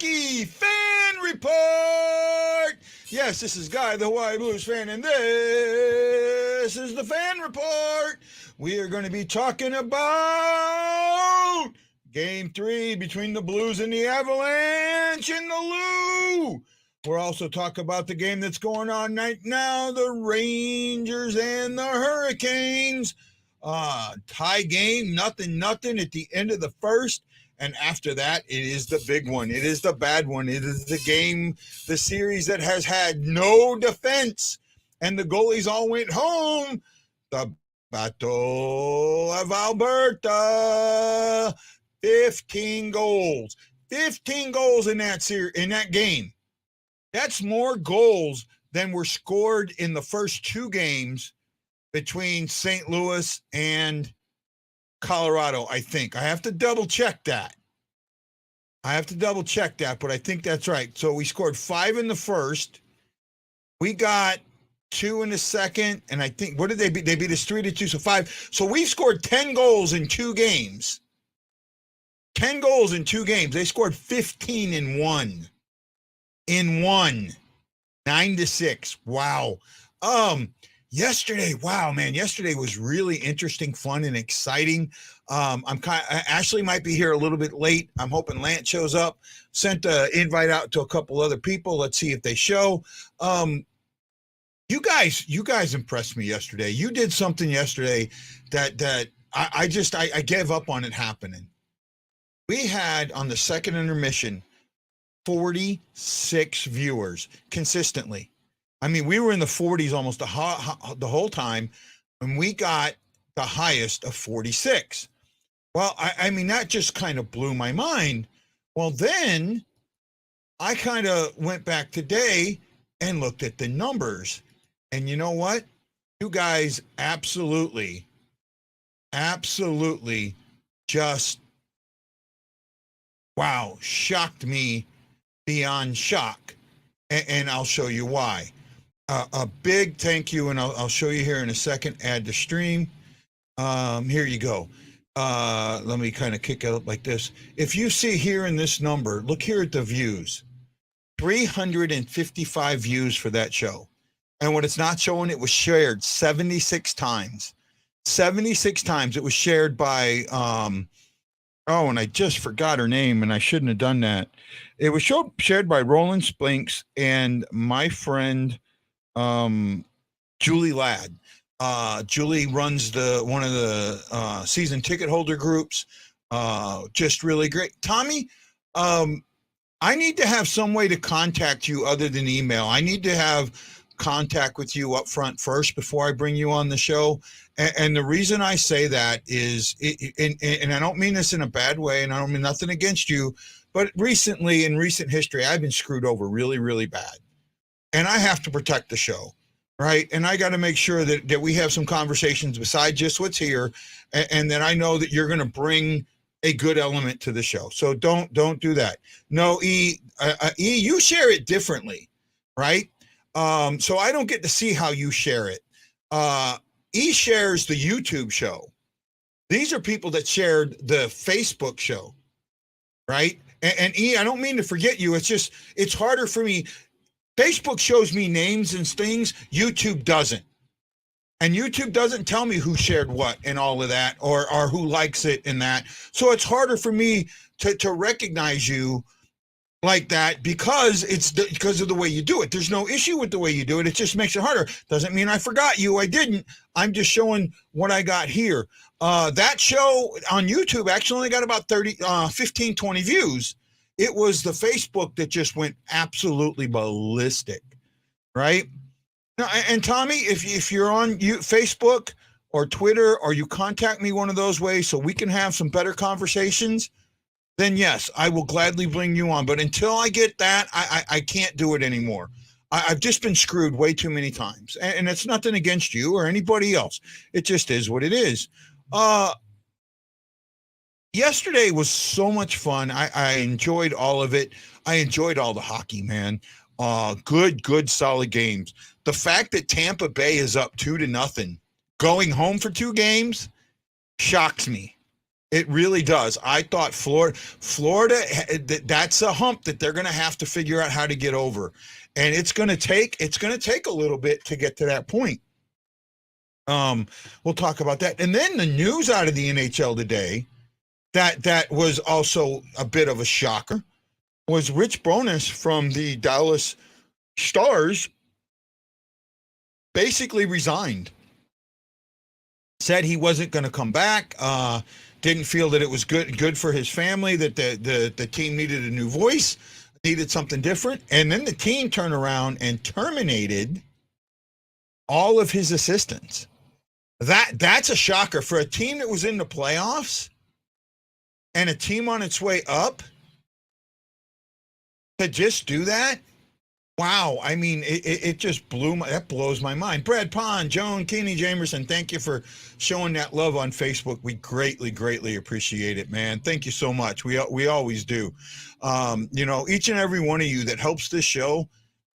Hockey Fan Report. Yes, this is Guy, the Hawaii Blues fan, and this is the Fan Report. We are going to be talking about Game 3 between the Blues and the Avalanche in the Lou. We'll also talk about the game that's going on right now, the Rangers and the Hurricanes. Tie game, nothing at the end of the first. And after that, it is the big one. It is the bad one. It is the game, the series that has had no defense. And the goalies all went home. The Battle of Alberta. 15 goals. 15 goals in that game. That's more goals than were scored in the first two games between St. Louis and Colorado, I think. I have to double check that. But I think that's right. So we scored 5 in the first. We got 2 in the second. And I think, what did they beat? They beat us 3-2, so 5. So we scored 10 goals in 2 games. 10 goals in 2 games. They scored 15 in one. 9-6. Wow. Yesterday was really interesting, fun, and exciting. Ashley might be here a little bit late. I'm hoping Lance shows up. Sent an invite out to a couple other people. Let's see if they show. You guys impressed me yesterday. You did something yesterday that I gave up on it happening. We had on the second intermission 46 viewers consistently. I mean, we were in the 40s almost the whole time, and we got the highest of 46. Well, I mean, that just kind of blew my mind. Well, then I kind of went back today and looked at the numbers. And you know what? You guys absolutely just, wow, shocked me beyond shock. And I'll show you why. A big thank you, and I'll show you here in a second. Add to stream. Here you go. Let me kind of kick it up like this. If you see here in this number, look here at the views. 355 views for that show. And what it's not showing, it was shared 76 times. 76 times. It was shared by, and I just forgot her name, and I shouldn't have done that. It was shared by Roland Splinks and my friend, Julie Ladd. Julie runs one of the season ticket holder groups. Just really great. Tommy, I need to have some way to contact you other than email. I need to have contact with you up front first before I bring you on the show. And the reason I say that is, and I don't mean this in a bad way, and I don't mean nothing against you, but recently, in recent history, I've been screwed over really, really bad. And I have to protect the show, right? And I got to make sure that we have some conversations besides just what's here, and that I know that you're going to bring a good element to the show. So don't do that. No, E, you share it differently, right? So I don't get to see how you share it. E shares the YouTube show. These are people that shared the Facebook show, right? And E, I don't mean to forget you. It's just, it's harder for me. Facebook shows me names and things. YouTube doesn't. And YouTube doesn't tell me who shared what and all of that, or who likes it and that. So it's harder for me to recognize you like that because because of the way you do it. There's no issue with the way you do it. It just makes it harder. Doesn't mean I forgot you. I didn't. I'm just showing what I got here. That show on YouTube actually only got about 15, 20 views. It was the Facebook that just went absolutely ballistic, right? Now, and Tommy, if you're on Facebook or Twitter, or you contact me one of those ways so we can have some better conversations, then yes, I will gladly bring you on. But until I get that, I can't do it anymore. I've just been screwed way too many times. And it's nothing against you or anybody else. It just is what it is. Yesterday was so much fun. I enjoyed all of it. I enjoyed all the hockey, man. Good, solid games. The fact that Tampa Bay is up 2-0, going home for 2 games, shocks me. It really does. I thought Florida, that's a hump that they're going to have to figure out how to get over, and it's going to take a little bit to get to that point. We'll talk about that, and then the news out of the NHL today that was also a bit of a shocker was Rich Bowness from the Dallas Stars basically resigned. Said he wasn't going to come back. Didn't feel that it was good for his family, that the team needed a new voice, needed something different. And then the team turned around and terminated all of his assistants. That's a shocker for a team that was in the playoffs and a team on its way up to just do that. Wow. I mean, it just that blows my mind. Brad Pond, Joan, Keeney Jamerson, thank you for showing that love on Facebook. We greatly, greatly appreciate it, man. Thank you so much. We always do. Each and every one of you that helps this show,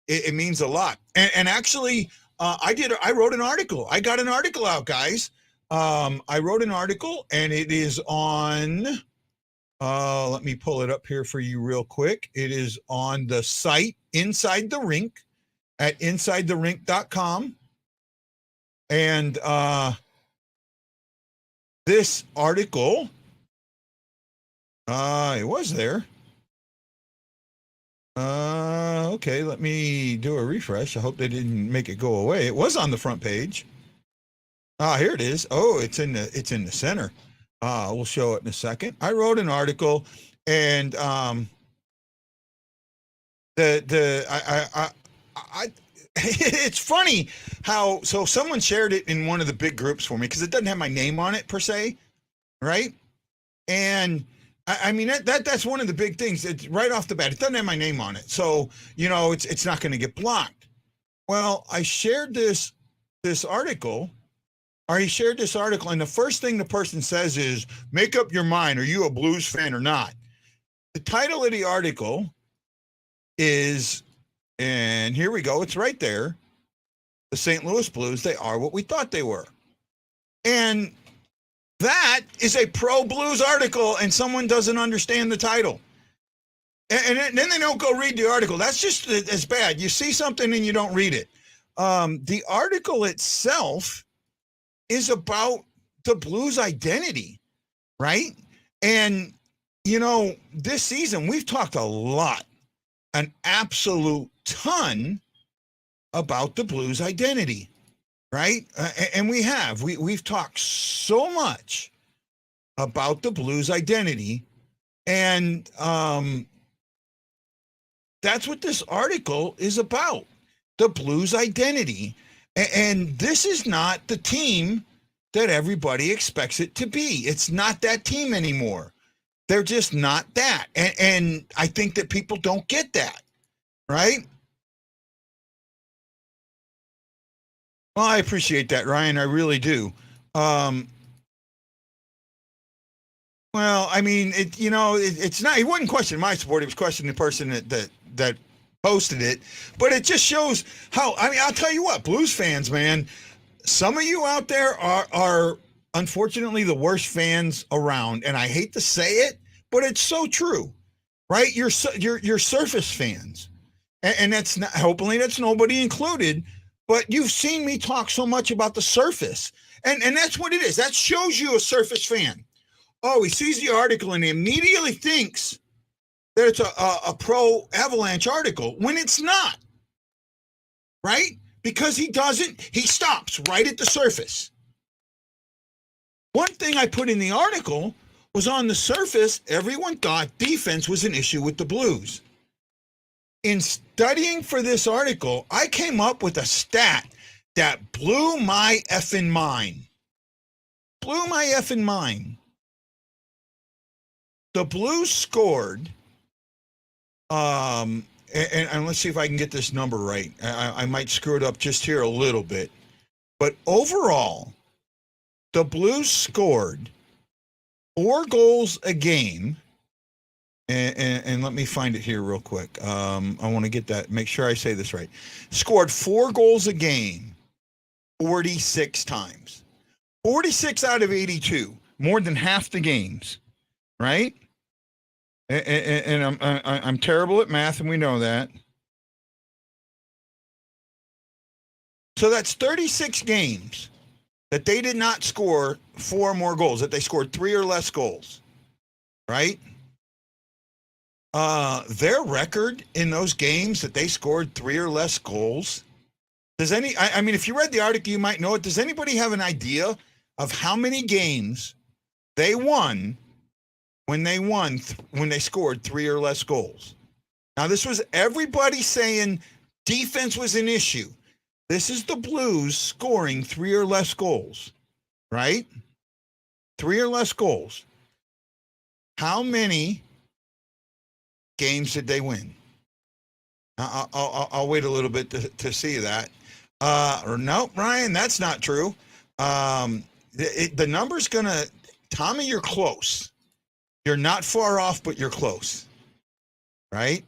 it means a lot. And actually, I wrote an article. I got an article out, guys. I wrote an article, and it is on, let me pull it up here for you real quick. It is on the site Inside the Rink at InsideTheRink.com. And this article, it was there. Okay, let me do a refresh. I hope they didn't make it go away. It was on the front page. Here it is. Oh, it's in the center. We'll show it in a second. I wrote an article, and it's funny how, so someone shared it in one of the big groups for me because it doesn't have my name on it per se, right? And I mean that's one of the big things. It's right off the bat, it doesn't have my name on it, so it's not going to get blocked. Well, I shared this article. Or he shared this article, and the first thing the person says is, make up your mind, are you a Blues fan or not? The title of the article is, and here we go, it's right there, the St. Louis Blues, they are what we thought they were. And that is a pro-Blues article, and someone doesn't understand the title. And then they don't go read the article. That's just as bad. You see something and you don't read it. The article itself is about the Blues identity, right? And, this season we've talked a lot, an absolute ton about the Blues identity, right? And we've talked so much about the Blues identity, and that's what this article is about, the Blues identity. And this is not the team that everybody expects it to be. It's not that team anymore. They're just not that. And I think that people don't get that, right? Well, I appreciate that, Ryan. I really do. Well, I mean, it's not, he wasn't questioning my support. He was questioning the person that posted it, but it just shows how, I mean, I'll tell you what, Blues fans, man, some of you out there are unfortunately the worst fans around, and I hate to say it, but it's so true, right? You're surface fans, and that's not, hopefully that's nobody included, but you've seen me talk so much about the surface, and that's what it is. That shows you a surface fan. Oh, he sees the article and he immediately thinks that it's a pro Avalanche article when it's not, right? Because he stops right at the surface. One thing I put in the article was, on the surface, everyone thought defense was an issue with the Blues. In studying for this article, I came up with a stat that blew my effing mind. Blew my effing mind. The Blues scored, and let's see if I can get this number right. I might screw it up just here a little bit. But overall, the Blues scored 4 goals a game. And let me find it here real quick. I want to get that, make sure I say this right. Scored 4 goals a game 46 times. 46 out of 82. more than half the games, right? And I'm terrible at math, and we know that. So that's 36 games that they did not score 4 or more goals, that they scored 3 or less goals, right? Their record in those games that they scored 3 or less goals, I mean, if you read the article, you might know it. Does anybody have an idea of how many games they won when they scored 3 or less goals? Now, this was everybody saying defense was an issue. This is the Blues scoring 3 or less goals, right? 3 or less goals. How many games did they win? I'll wait a little bit to see that. Or no, Ryan, that's not true. The number's gonna. Tommy, you're close. You're not far off, but you're close, right?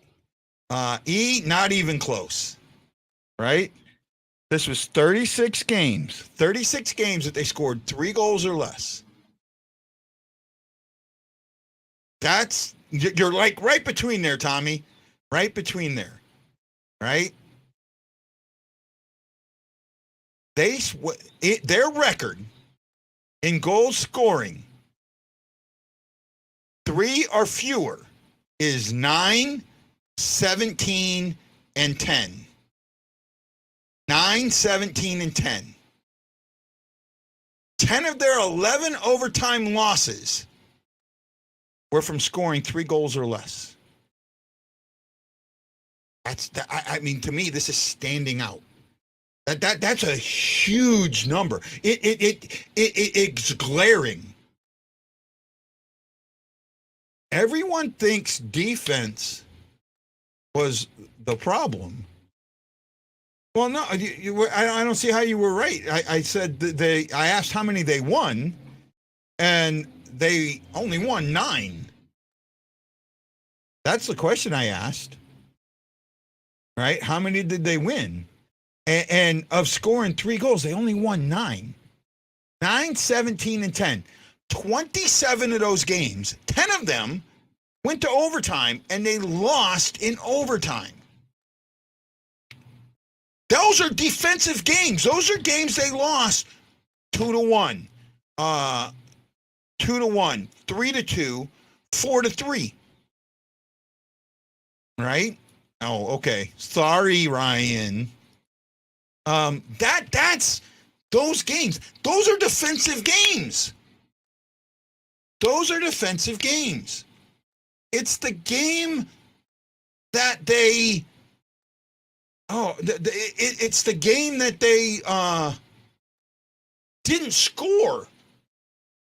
E, not even close, right? This was 36 games. 36 games that they scored 3 goals or less. You're like right between there, Tommy. Right between there, right? Their record in goal scoring 3 or fewer is 9, 17, and 10. 9, 17, and 10. 10 of their 11 overtime losses were from scoring 3 goals or less. I mean, to me, this is standing out. That's a huge number. It's glaring. Everyone thinks defense was the problem. Well, no, I don't see how you were right. I said I asked how many they won, and they only won 9. That's the question I asked. Right? How many did they win? And of scoring 3 goals, they only won 9. 9, 17, and 10. 27 of those games, 10 of them went to overtime, and they lost in overtime. Those are defensive games. Those are games they lost 2-1, 2-1, 3-2, 4-3. Right? Oh, okay. Sorry, Ryan. That's those games. Those are defensive games. Those are defensive games. It's the game that they. It's the game that they didn't score,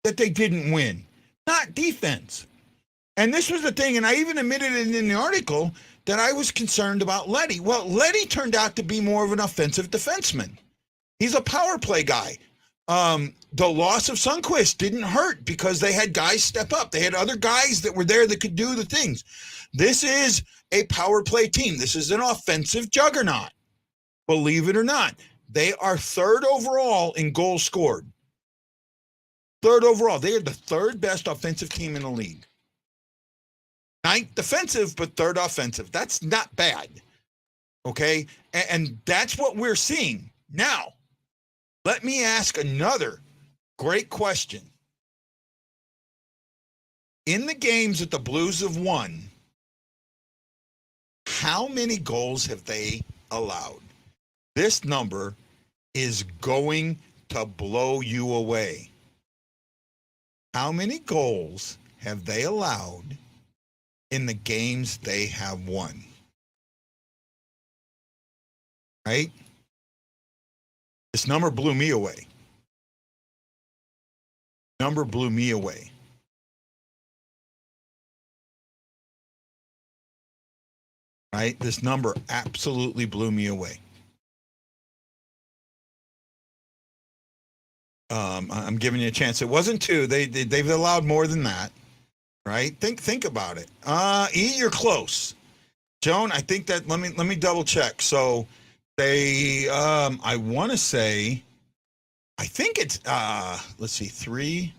that they didn't win, not defense. And this was the thing, and I even admitted it in the article that I was concerned about Leddy. Well, Leddy turned out to be more of an offensive defenseman. He's a power play guy. The loss of Sundqvist didn't hurt because they had guys step up. They had other guys that were there that could do the things. This is a power play team. This is an offensive juggernaut. Believe it or not, they are 3rd overall in goals scored. 3rd overall. They are the 3rd best offensive team in the league. 9th defensive, but 3rd offensive. That's not bad. Okay? And that's what we're seeing. Now, let me ask another great question. In the games that the Blues have won, how many goals have they allowed? This number is going to blow you away. How many goals have they allowed in the games they have won? Right? This number blew me away. Number blew me away. Right? This number absolutely blew me away. I'm giving you a chance. It wasn't 2. They've allowed more than that. Right? Think about it. E, you're close. Joan, I think that let me double check. So they I want to say, I think it's let's see, 3.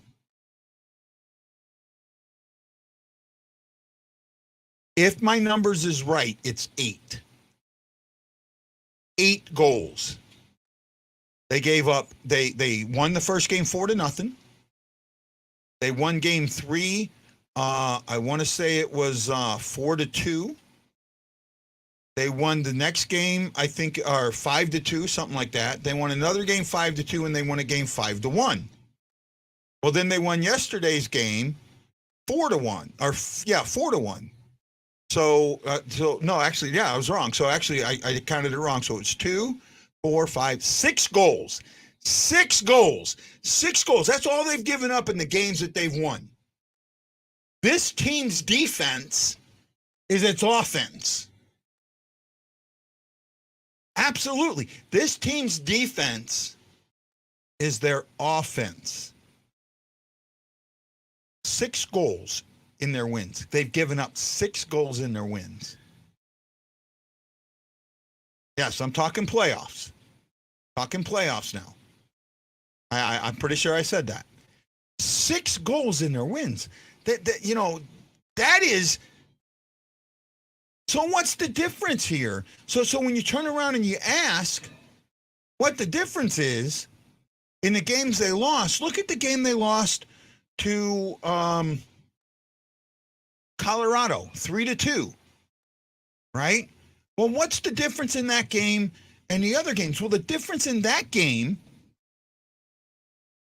If my numbers is right, it's 8. 8 goals. They gave up. They won the first game 4-0. They won game 3. I want to say it was 4-2. They won the next game, I think, or 5-2, something like that. They won another game 5-2, and they won a game 5-1. Well, then they won yesterday's game 4-1, or 4-1. So no, actually, yeah, I was wrong. So actually, I counted it wrong. So it's 2, 4, 5, 6 goals. 6 goals. 6 goals. That's all they've given up in the games that they've won. This team's defense is its offense. Absolutely. This team's defense is their offense. 6 goals in their wins. They've given up 6 goals in their wins. Yes, I'm talking playoffs. Talking playoffs now. I'm pretty sure I said that. 6 goals in their wins. That is. So what's the difference here? So when you turn around and you ask what the difference is in the games they lost, look at the game they lost to Colorado, 3-2, right? Well, what's the difference in that game and the other games? Well, the difference in that game,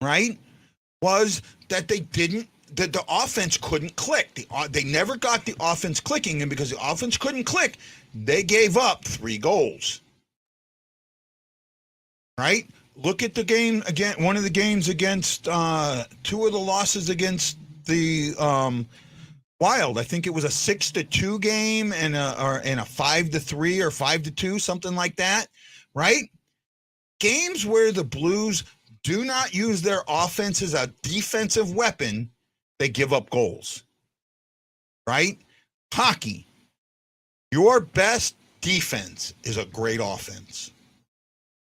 right, was that the offense couldn't click. They never got the offense clicking, and because the offense couldn't click, they gave up 3 goals. Right? Look at the game again. One of the games against 2 of the losses against the Wild. I think it was a 6-2 game and a 5-3 or 5-2, something like that. Right? Games where the Blues do not use their offense as a defensive weapon, they give up goals. Right? Hockey. Your best defense is a great offense.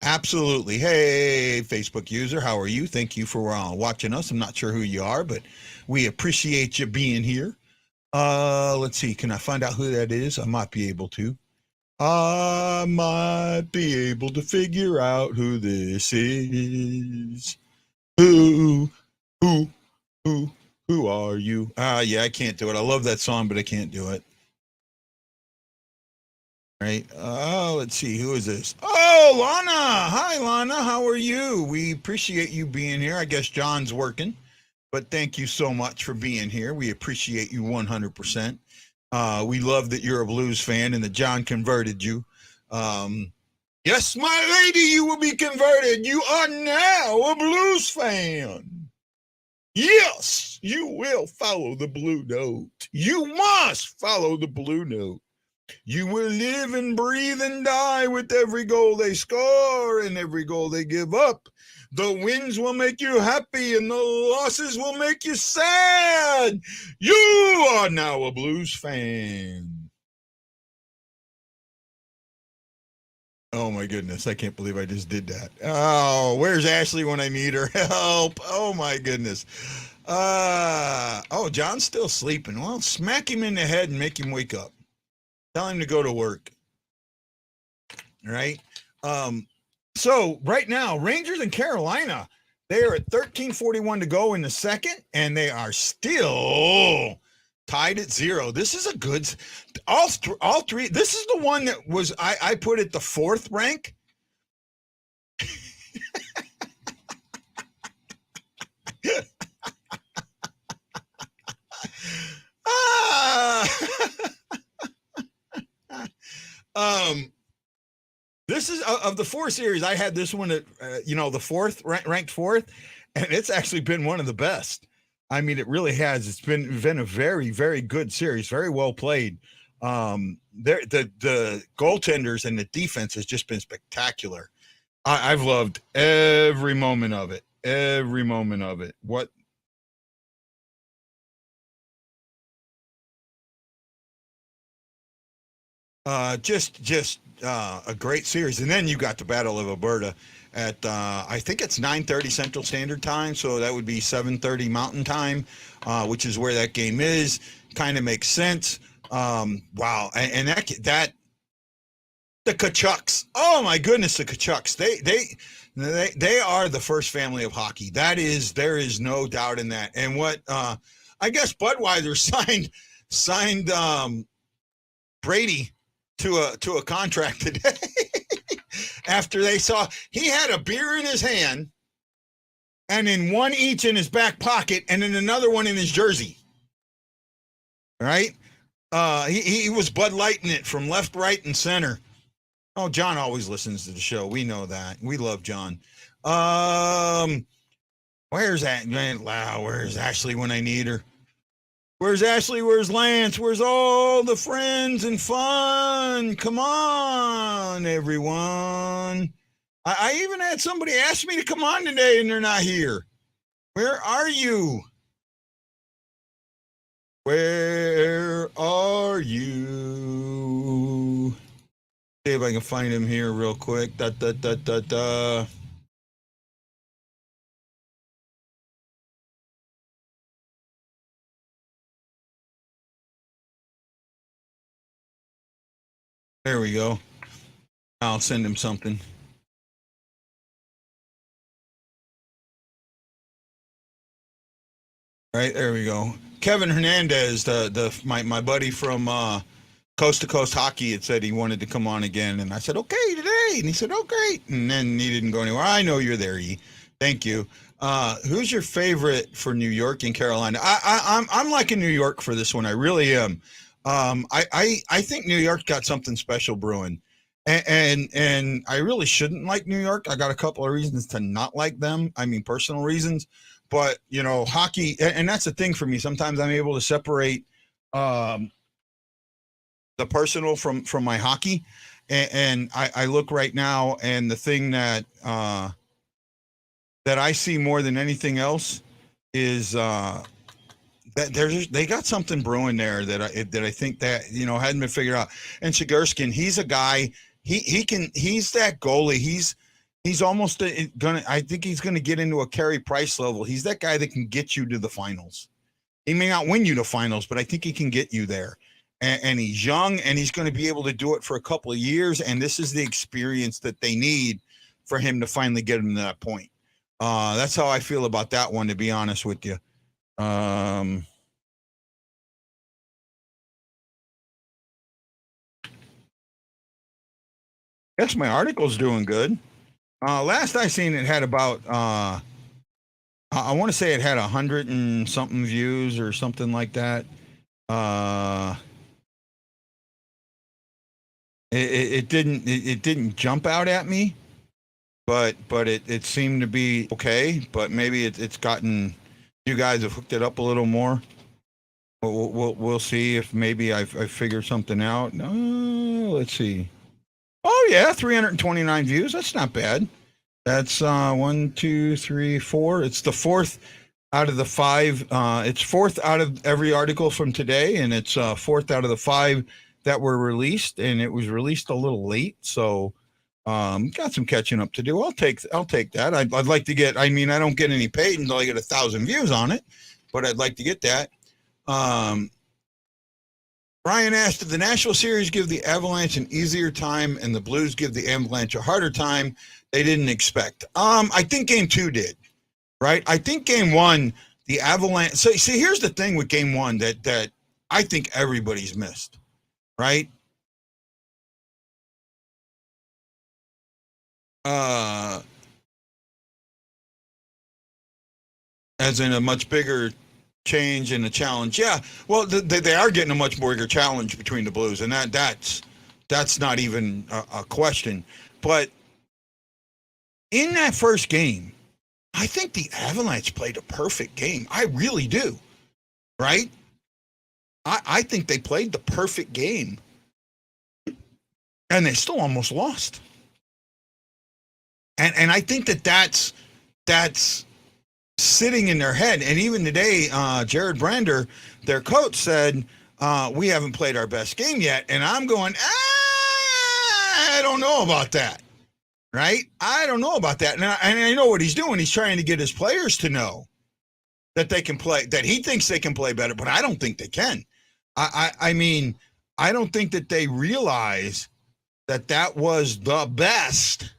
Absolutely. Hey, Facebook user, how are you? Thank you for watching us. I'm not sure who you are, but we appreciate you being here. Let's see. Can I find out who that is? I might be able to. I might be able to figure out who this is. Who are you? Yeah, I can't do it. I love that song, but I can't do it. Right. Let's see. Who is this? Oh, Lana. Hi, Lana. How are you? We appreciate you being here. I guess John's working, but thank you so much for being here. We appreciate you 100%. We love that you're a Blues fan and that John converted you. Yes, my lady, you will be converted. You are now a Blues fan. Yes, you will follow the BlueNote. You must follow the BlueNote. You will live and breathe and die with every goal they score and every goal they give up. The wins will make you happy and the losses will make you sad. You are now a Blues fan. Oh my goodness, I can't believe I just did that. Oh, where's Ashley when I need her? Help. Oh my goodness. John's still sleeping. Well, smack him in the head and make him wake up. Tell him to go to work. All right. So right now, Rangers and Carolina, they are at 13:41 to go in the second, and they are still tied at 0. This is a good, all three. This is the one that was, I put it the 4th rank. This is of the 4 series. I had this one at the 4th, ranked 4th, and it's actually been one of the best. I mean, it really has. It's been a very, very good series, very well played. The goaltenders and the defense has just been spectacular. I've loved every moment of it. Every moment of it. What? Just a great series. And then you got the Battle of Alberta at, I think it's 9:30 Central Standard Time. So that would be 7:30 Mountain Time, which is where that game is. Kind of makes sense. Wow. And that the Kachucks. Oh my goodness, the Kachucks. They are the first family of hockey. There is no doubt in that. And what I guess Budweiser signed Brady to a contract today after they saw he had a beer in his hand and in one each in his back pocket and in another one in his jersey. Right? He was Bud Lighting it from left, right, and center. Oh, John always listens to the show. We know that. We love John. Where's that? Wow, where's Ashley when I need her? Where's Ashley? Where's Lance? Where's all the friends and fun? Come on, everyone. I even had somebody ask me to come on today and they're not here. Where are you? Where are you? See if I can find him here real quick. Da, da, da, da, da. There we go. I'll send him something. Right, there we go. Kevin Hernandez, my buddy from Coast to Coast Hockey, had said he wanted to come on again, and I said okay today, and he said oh great, and then he didn't go anywhere. I know you're there, E. Thank you. Who's your favorite for New York and Carolina? I'm liking New York for this one. I really am. I think New York got something special brewing, and I really shouldn't like New York. I got a couple of reasons to not like them. I mean, personal reasons, but hockey, and that's the thing for me. Sometimes I'm able to separate the personal from my hockey, and I look right now, and the thing that I see more than anything else is that they got something brewing there that I think that hadn't been figured out. And Sigurskin, he's a guy. He's that goalie. He's almost gonna. I think he's gonna get into a Carey Price level. He's that guy that can get you to the finals. He may not win you to finals, but I think he can get you there. And he's young, and he's going to be able to do it for a couple of years. And this is the experience that they need for him to finally get him to that point. That's how I feel about that one, to be honest with you. Guess my article's doing good. Last I seen it had about I want to say it had 100 and something views or something like that. It didn't jump out at me, but it seemed to be okay. But maybe it's gotten, you guys have hooked it up a little more. We'll see if maybe I've figured something out. Let's see. Oh yeah, 329 views. That's not bad. That's 1, 2, 3, 4. It's the fourth out of the 5. It's fourth out of every article from today, and it's fourth out of the 5 that were released, and it was released a little late, so got some catching up to do. I'll take that. I'd like to get. I mean, I don't get any paid until I get 1,000 views on it, but I'd like to get that. Brian asked, did the National Series give the Avalanche an easier time and the Blues give the Avalanche a harder time they didn't expect? I think Game 2 did, right? I think Game 1, the Avalanche. So, see, here's the thing with Game 1 that I think everybody's missed, right? As in a much bigger change and a challenge. Yeah, well, they are getting a much bigger challenge between the Blues, and that's not even a question. But in that first game, I think the Avalanche played a perfect game. I really do, right? I think they played the perfect game, and they still almost lost. And I think that's sitting in their head. And even today, Jared Brander, their coach, said, we haven't played our best game yet. And I'm going, I don't know about that, right? I don't know about that. And I know what he's doing. He's trying to get his players to know that they can play, that he thinks they can play better, but I don't think they can. I mean, I don't think that they realize that that was the best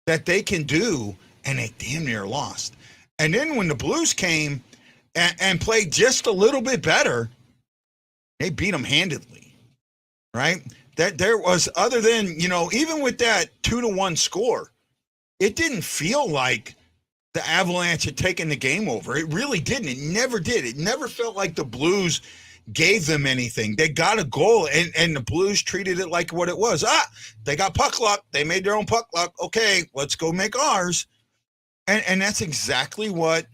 that they can do, and they damn near lost. And then when the Blues came and played just a little bit better, they beat them handedly, right? That there was, other than, even with that 2-1 score, it didn't feel like the Avalanche had taken the game over. It really didn't. It never did. It never felt like the Blues gave them anything. They got a goal, and the Blues treated it like what it was. They got puck luck. They made their own puck luck. Okay, let's go make ours. And that's exactly what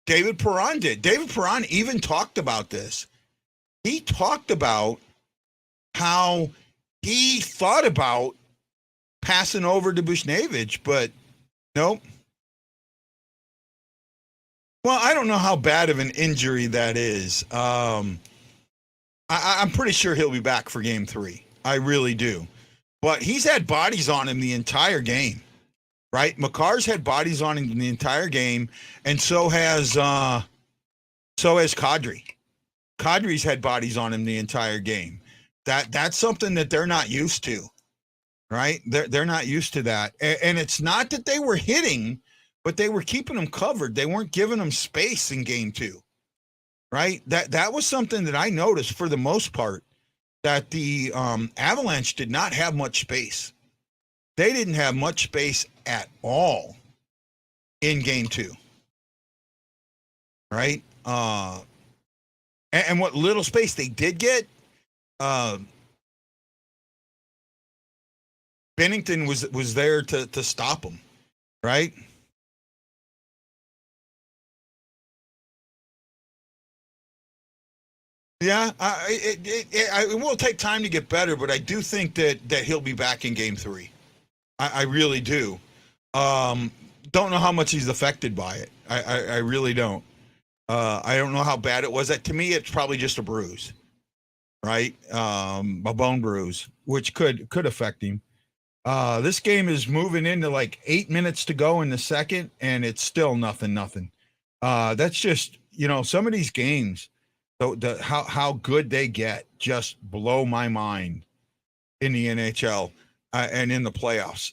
David Perron did. David Perron even talked about this. He talked about how he thought about passing over to Buchnevich, but nope. Well, I don't know how bad of an injury that is. I'm pretty sure he'll be back for game 3. I really do. But he's had bodies on him the entire game, right? Makar's had bodies on him the entire game, and so has Kadri. Kadri's had bodies on him the entire game. That's something that they're not used to, right? They're not used to that. And it's not that they were hitting, but they were keeping them covered. They weren't giving them space in game 2, right? That was something that I noticed for the most part, that the Avalanche did not have much space. They didn't have much space at all in game 2, right? And what little space they did get, Bennington was there to stop them, right? Yeah, it will take time to get better, but I do think that he'll be back in game 3. I really do. Don't know how much he's affected by it. I really don't. I don't know how bad it was. To me, it's probably just a bruise, right? A bone bruise, which could affect him. This game is moving into like 8 minutes to go in the second, and it's still nothing. That's just, some of these games, how good they get just blow my mind in the NHL and in the playoffs.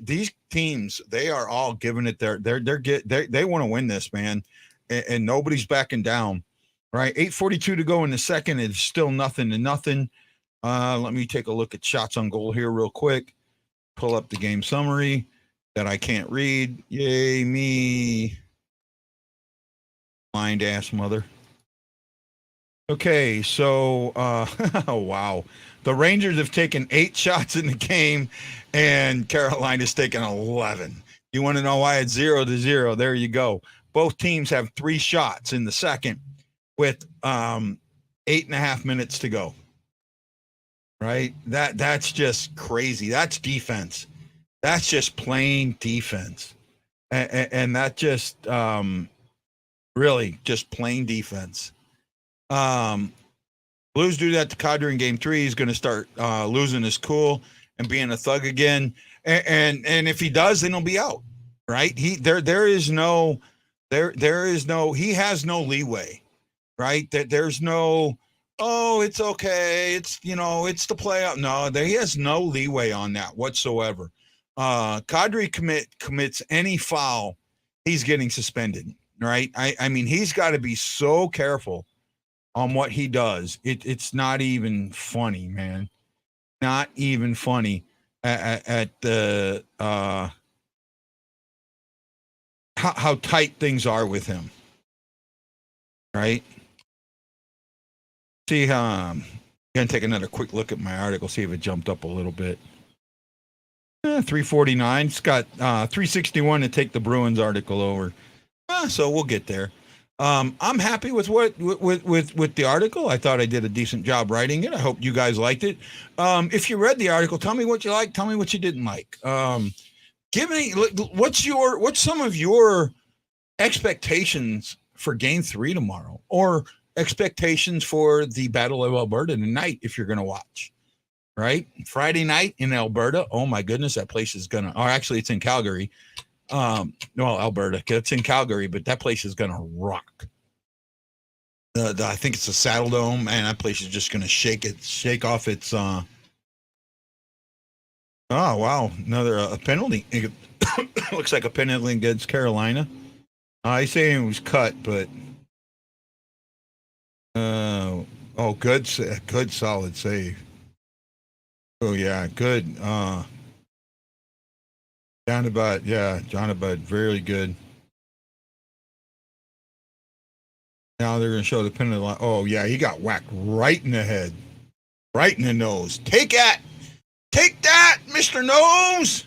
These teams, they are all giving it they want to win this, man, and nobody's backing down, right? 8:42 to go in the second. It's still 0-0. Let me take a look at shots on goal here real quick. Pull up the game summary that I can't read. Yay me. Blind ass mother. Okay, so wow. The Rangers have taken 8 shots in the game, and Carolina's taken 11. You want to know why it's 0-0? There you go. Both teams have 3 shots in the second with 8.5 minutes to go. Right? That's just crazy. That's defense. That's just plain defense. And that just really just plain defense. Blues do that to Kadri in game 3. He's going to start losing his cool and being a thug again. And if he does, then he'll be out, right? He has no leeway, right? There's no, oh, it's okay. It's, it's the playoff. No, he has no leeway on that whatsoever. Kadri commits any foul, he's getting suspended, right? I mean, he's got to be so careful on what he does. It's not even funny, man. Not even funny at the how tight things are with him, right? See, gonna take another quick look at my article, see if it jumped up a little bit. 349. It's got 361 to take the Bruins article over. So we'll get there. I'm happy with with the article. I thought I did a decent job writing it. I hope you guys liked it. If you read the article, tell me what you liked. Tell me what you didn't like. Give me what's some of your expectations for Game 3 tomorrow, or expectations for the Battle of Alberta tonight if you're going to watch. Right, Friday night in Alberta. Oh my goodness, that place is gonna. Or actually, it's in Calgary. Well, Alberta, it's in Calgary, but that place is going to rock. I think it's a Saddle Dome, and that place is just going to shake off its. Oh wow, another penalty. It looks like a penalty against Carolina. I say it was cut, but good solid save. Oh yeah, good. John Abud, very good. Now they're going to show the penalty line. Oh yeah, he got whacked right in the head, right in the nose. Take that, Mr. Nose.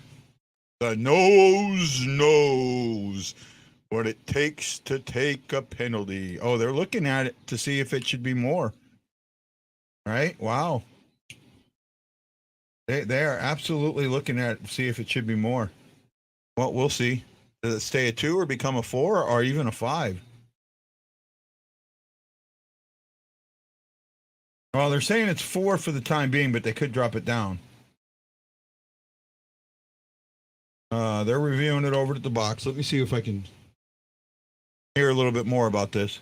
The nose knows what it takes to take a penalty. Oh, they're looking at it to see if it should be more. Right? Wow. They are absolutely looking at it to see if it should be more. Well, we'll see. Does it stay a 2 or become a 4 or even a 5? Well, they're saying it's 4 for the time being, but they could drop it down. They're reviewing it over at the box. Let me see if I can hear a little bit more about this.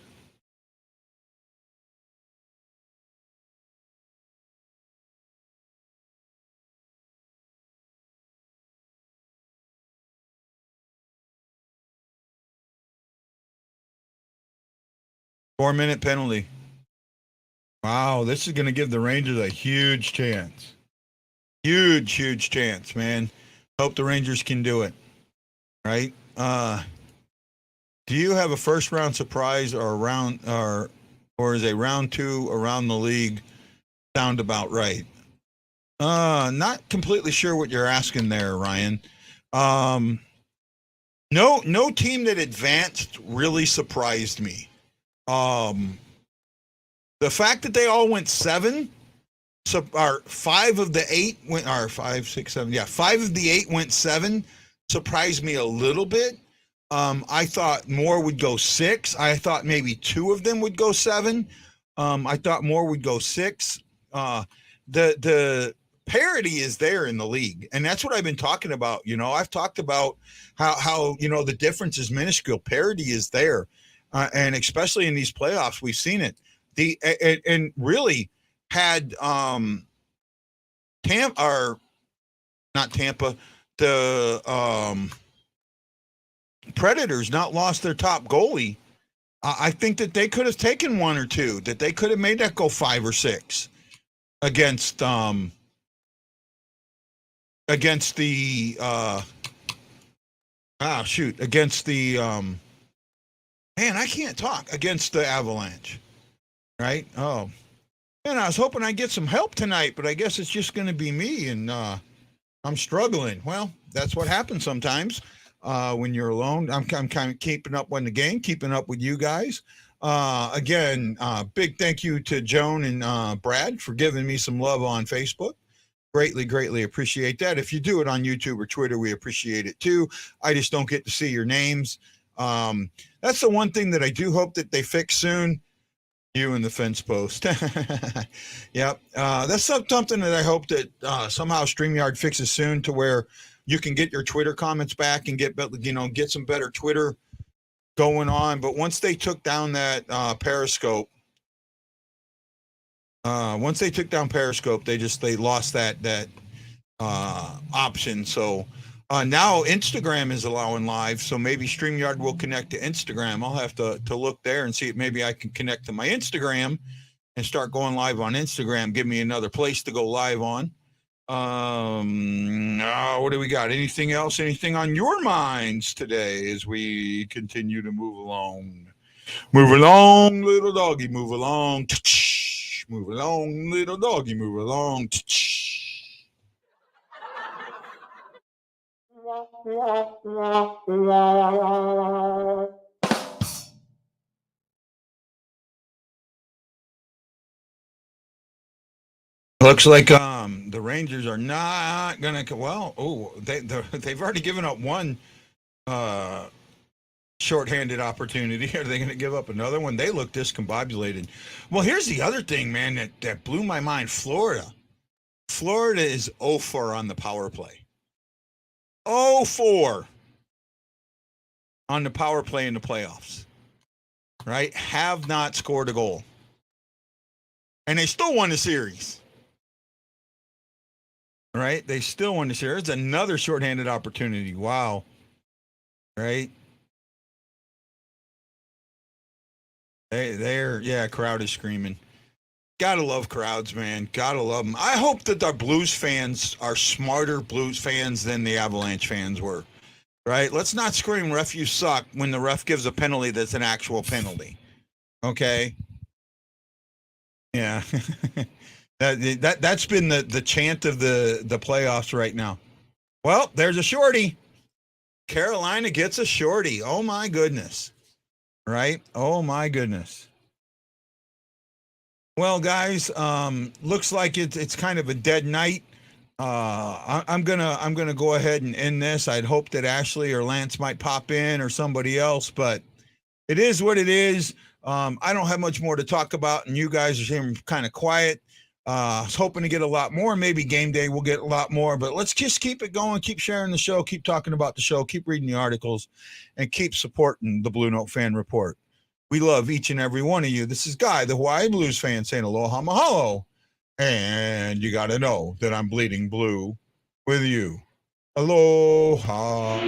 Four-minute penalty. Wow, this is going to give the Rangers a huge chance. Huge chance, man. Hope the Rangers can do it. Right? Do you have a first round surprise or is a round 2 around the league sound about right? Not completely sure what you're asking there, Ryan. No team that advanced really surprised me. The fact that they all went 7, so our 5 of the 8 went, or 5, 6, 7, 5 of the 8 went 7, surprised me a little bit. I thought more would go 6. I thought maybe 2 of them would go 7. I thought more would go 6. The parity is there in the league, and that's what I've been talking about. I've talked about how the difference is minuscule. Parity is there, and especially in these playoffs, we've seen it. And really had Tampa, the Predators not lost their top goalie, I think that they could have taken 1 or 2, that they could have made that go 5 or 6 against the against the I can't talk, against the Avalanche, right? Oh, and I was hoping I'd get some help tonight, but I guess it's just going to be me, and I'm struggling. Well, that's what happens sometimes when you're alone. I'm kind of keeping up on the game, keeping up with you guys. Again, big thank you to Joan and Brad for giving me some love on Facebook. Greatly appreciate that. If you do it on YouTube or Twitter, we appreciate it too. I just don't get to see your names. That's the one thing that I do hope that they fix soon. You and the fence post. Yep. That's something that I hope that somehow StreamYard fixes soon, to where you can get your Twitter comments back and get some better Twitter going on. But once they took down that Periscope, they lost that option. So now Instagram is allowing live, so maybe StreamYard will connect to Instagram. I'll have to look there and see if maybe I can connect to my Instagram and start going live on Instagram. Give me another place to go live on. What do we got? Anything else? Anything on your minds today as we continue to move along? Move along, little doggy, move along. Move along, little doggy, move along. Looks like the Rangers are not gonna. Well, they've already given up one shorthanded opportunity. Are they going to give up another one? They look discombobulated. Well, here's the other thing, man, that blew my mind. Florida is 0-4 on the power play. 0-4. on the power play in the playoffs, right? Have not scored a goal. And they still won the series. Right? They still won the series. It's another shorthanded opportunity. Wow. Right? Crowd is screaming. Gotta love crowds, man. Gotta love them. I hope that our Blues fans are smarter Blues fans than the Avalanche fans were. Right? Let's not scream ref you suck when the ref gives a penalty that's an actual penalty. Okay? Yeah. That's been the chant of the playoffs right now. Well, there's a shorty. Carolina gets a shorty. Oh my goodness. Right? Oh my goodness. Well, guys, looks like it's kind of a dead night. I'm gonna go ahead and end this. I'd hope that Ashley or Lance might pop in or somebody else, but it is what it is. I don't have much more to talk about, and you guys are seeming kind of quiet. I was hoping to get a lot more. Maybe game day we'll get a lot more, but let's just keep it going. Keep sharing the show. Keep talking about the show. Keep reading the articles, and keep supporting the Blue Note Fan Report. We love each and every one of you. This is Guy, the Hawaii Blues fan, saying aloha mahalo. And you got to know that I'm bleeding blue with you. Aloha.